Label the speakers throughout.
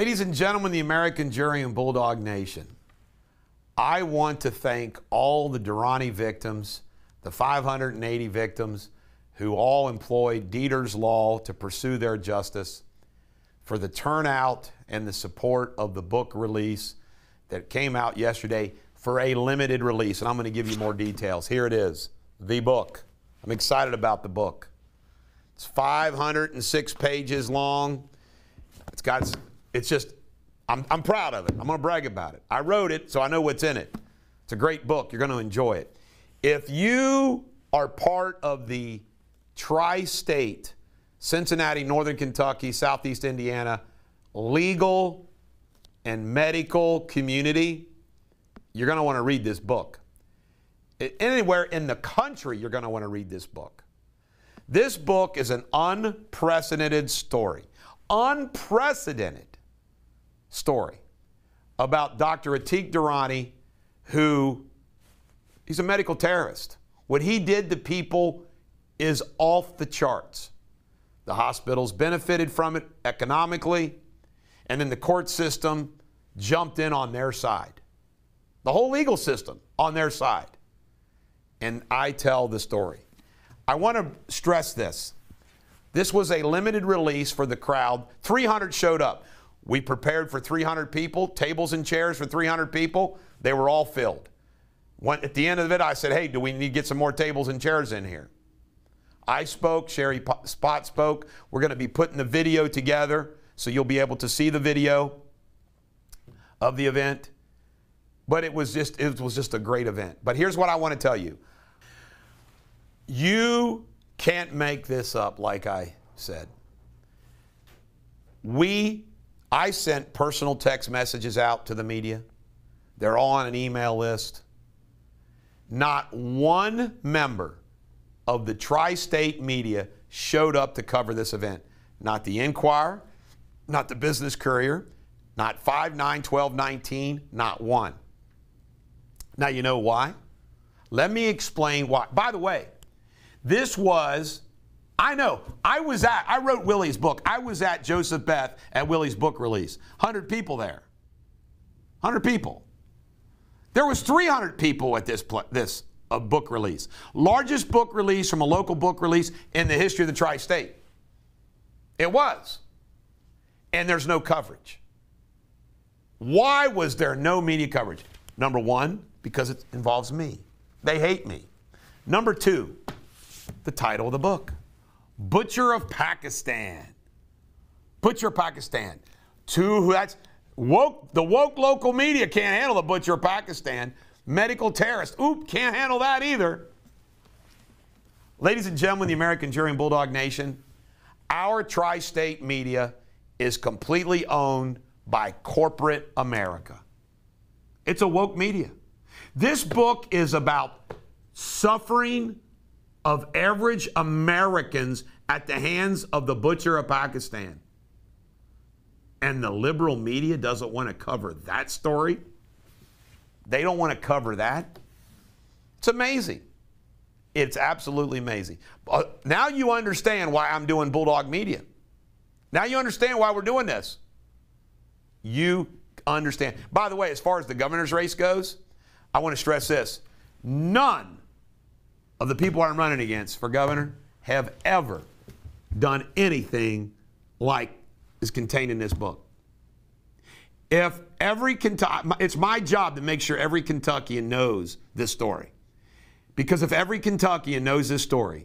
Speaker 1: Ladies and gentlemen, the American jury and Bulldog Nation, I want to thank all the Durrani victims, the 580 victims who all employed Deters law to pursue their justice, for the turnout and the support of the book release that came out yesterday for a limited release. And I'm going to give you more details. Here it is, the book. I'm excited about the book. It's 506 pages long. I'm proud of it. I'm going to brag about it. I wrote it, so I know what's in it. It's a great book. You're going to enjoy it. If you are part of the tri-state, Cincinnati, Northern Kentucky, Southeast Indiana, legal and medical community, you're going to want to read this book. Anywhere in the country, you're going to want to read this book. This book is an unprecedented story. Unprecedented story about Dr. Atik Durrani, he's a medical terrorist. What he did to people is off the charts. The hospitals benefited from it economically, and then the court system jumped in on their side. The whole legal system on their side. And I tell the story. I want to stress this. This was a limited release for the crowd. 300 showed up. We prepared for 300 people, tables and chairs for 300 people. They were all filled. At the end of it, I said, hey, do we need to get some more tables and chairs in here? I spoke, Sherry Spot spoke. We're going to be putting the video together, so you'll be able to see the video of the event. But it was just a great event. But here's what I want to tell you. You can't make this up, like I said. I sent personal text messages out to the media. They're all on an email list. Not one member of the tri-state media showed up to cover this event. Not the Enquirer, not the Business Courier, not 5, 9, 12, 19, not one. Now, you know why? Let me explain why. By the way, I wrote Willie's book. I was at Joseph Beth at Willie's book release. 100 people there. 100 people. There was 300 people at this book release. Largest book release from a local book release in the history of the tri-state. It was. And there's no coverage. Why was there no media coverage? Number one, because it involves me. They hate me. Number two, the title of the book. Butcher of Pakistan. Butcher of Pakistan. That's woke. The woke local media can't handle the Butcher of Pakistan. Medical terrorist. Oop, can't handle that either. Ladies and gentlemen, the American Jury and Bulldog Nation, our tri-state media is completely owned by corporate America. It's a woke media. This book is about suffering of average Americans at the hands of the Butcher of Pakistan. And the liberal media doesn't want to cover that story. They don't want to cover that. It's amazing. It's absolutely amazing. Now you understand why I'm doing Bulldog Media. Now you understand why we're doing this. You understand. By the way, as far as the governor's race goes, I want to stress this. None of the people I'm running against for governor have ever done anything like is contained in this book. It's my job to make sure every Kentuckian knows this story. Because if every Kentuckian knows this story,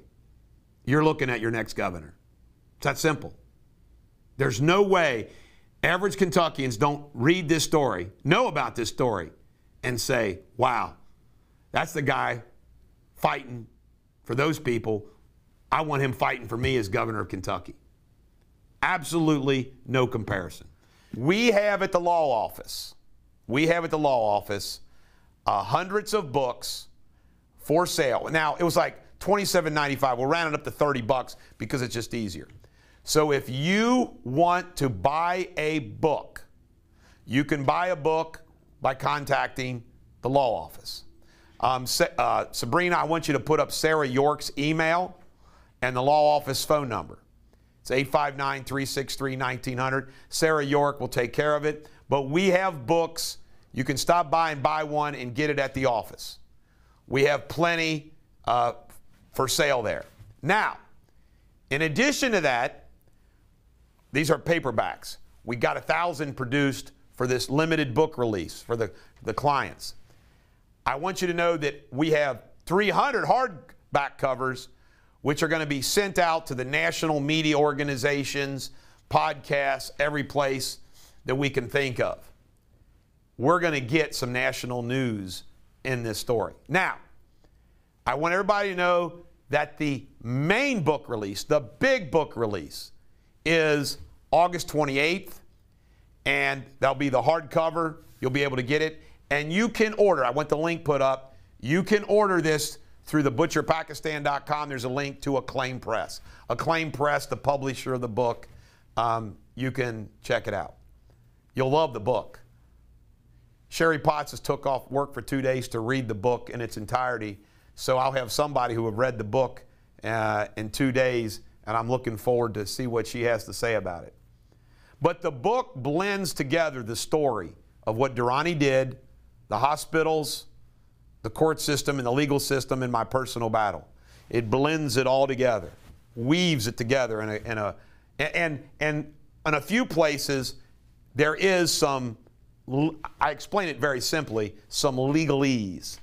Speaker 1: you're looking at your next governor. It's that simple. There's no way average Kentuckians don't read this story, know about this story, and say, wow, that's the guy fighting for those people. I want him fighting for me as governor of Kentucky. Absolutely no comparison. We have at the law office, hundreds of books for sale. Now, it was like $27.95. We'll round it up to $30 because it's just easier. So if you want to buy a book, you can buy a book by contacting the law office. Sabrina, I want you to put up Sarah York's email and the law office phone number. It's 859-363-1900. Sarah York will take care of it. But we have books. You can stop by and buy one and get it at the office. We have plenty for sale there. Now, in addition to that, these are paperbacks. We got 1,000 produced for this limited book release for the clients. I want you to know that we have 300 hardback covers, which are going to be sent out to the national media organizations, podcasts, every place that we can think of. We're going to get some national news in this story. Now, I want everybody to know that the main book release, the big book release, is August 28th, and that'll be the hardcover. You'll be able to get it, and you can order. I want the link put up. You can order this through the butcherpakistan.com. There's a link to Acclaim Press. Acclaim Press, the publisher of the book. You can check it out. You'll love the book. Sherry Potts has took off work for 2 days to read the book in its entirety. So I'll have somebody who have read the book in 2 days, and I'm looking forward to see what she has to say about it. But the book blends together the story of what Durrani did, the hospitals, the court system, and the legal system in my personal battle. It blends it all together, weaves it together and in a few places there is some, I explain it very simply, some legalese.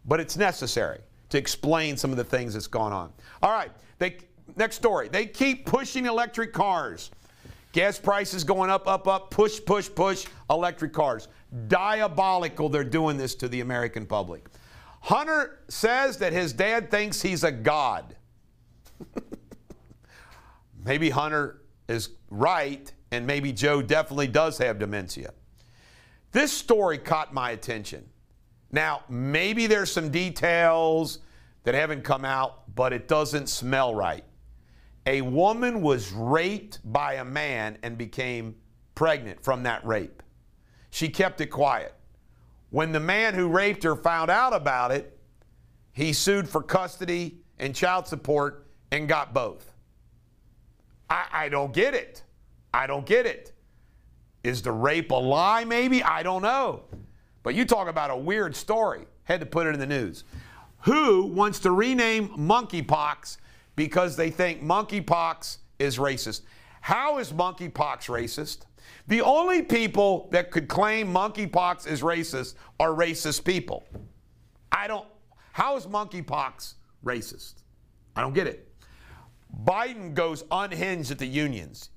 Speaker 1: But it's necessary to explain some of the things that's gone on. All right, next story. They keep pushing electric cars. Gas prices going up, up, up, push, push, push, electric cars. Diabolical they're doing this to the American public. Hunter says that his dad thinks he's a god. Maybe Hunter is right, and maybe Joe definitely does have dementia. This story caught my attention. Now, maybe there's some details that haven't come out, but it doesn't smell right. A woman was raped by a man and became pregnant from that rape. She kept it quiet. When the man who raped her found out about it, he sued for custody and child support and got both. I don't get it. I don't get it. Is the rape a lie, maybe? I don't know. But you talk about a weird story. Had to put it in the news. WHO wants to rename monkeypox because they think monkeypox is racist. How is monkeypox racist? The only people that could claim monkeypox is racist are racist people. How is monkeypox racist? I don't get it. Biden goes unhinged at the unions,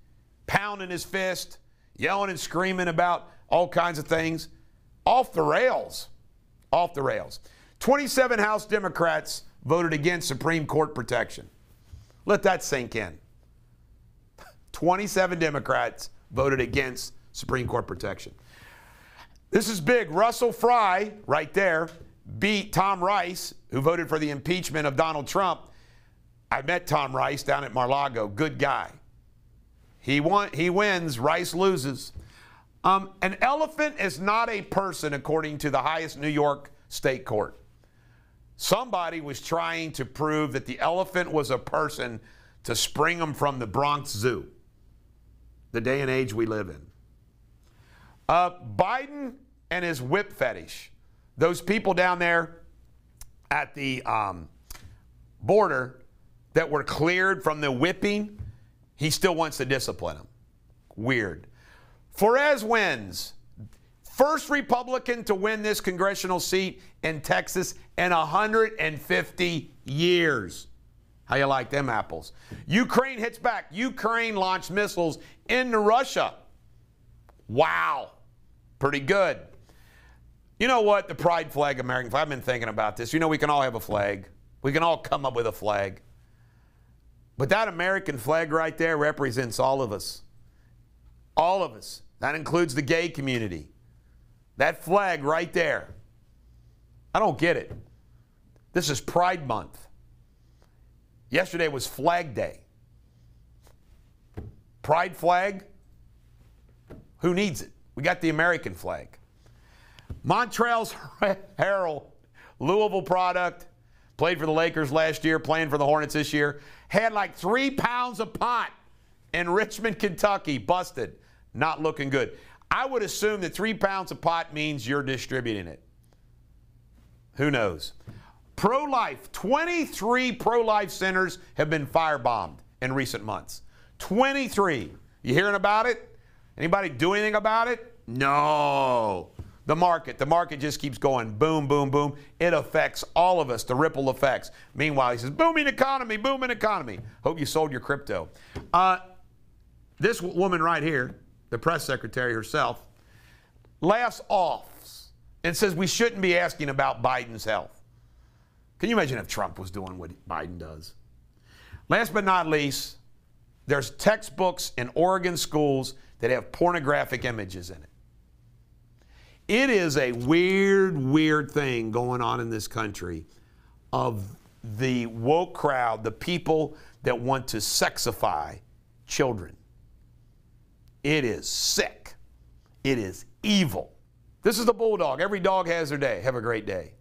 Speaker 1: pounding his fist, yelling and screaming about all kinds of things. Off the rails. Off the rails. 27 House Democrats voted against Supreme Court protection. Let that sink in. 27 Democrats voted against Supreme Court protection. This is big. Russell Fry, right there, beat Tom Rice, who voted for the impeachment of Donald Trump. I met Tom Rice down at Mar-a-Lago. Good guy. He wins. Rice loses. An elephant is not a person, according to the highest New York state court. Somebody was trying to prove that the elephant was a person to spring them from the Bronx Zoo, the day and age we live in. Biden and his whip fetish. Those people down there at the border that were cleared from the whipping, he still wants to discipline them. Weird. Flores wins. First Republican to win this congressional seat in Texas in 150 years. How you like them apples? Ukraine hits back. Ukraine launched missiles into Russia. Wow. Pretty good. You know what? The pride flag, American flag. I've been thinking about this. You know, we can all have a flag. We can all come up with a flag. But that American flag right there represents all of us. All of us. That includes the gay community. That flag right there. I don't get it. This is Pride Month. Yesterday was Flag Day. Pride flag? Who needs it? We got the American flag. Montrezl Harrell, Louisville product, played for the Lakers last year, playing for the Hornets this year, had like 3 pounds of pot in Richmond, Kentucky, busted. Not looking good. I would assume that 3 pounds of pot means you're distributing it. Who knows? Pro-life, 23 pro-life centers have been firebombed in recent months. 23. You hearing about it? Anybody do anything about it? No. The market just keeps going boom, boom, boom. It affects all of us, the ripple effects. Meanwhile, he says, booming economy, booming economy. Hope you sold your crypto. This woman right here, the press secretary herself, laughs off and says we shouldn't be asking about Biden's health. Can you imagine if Trump was doing what Biden does? Last but not least, there's textbooks in Oregon schools that have pornographic images in it. It is a weird, weird thing going on in this country of the woke crowd, the people that want to sexify children. It is sick. It is evil. This is the Bulldog. Every dog has their day. Have a great day.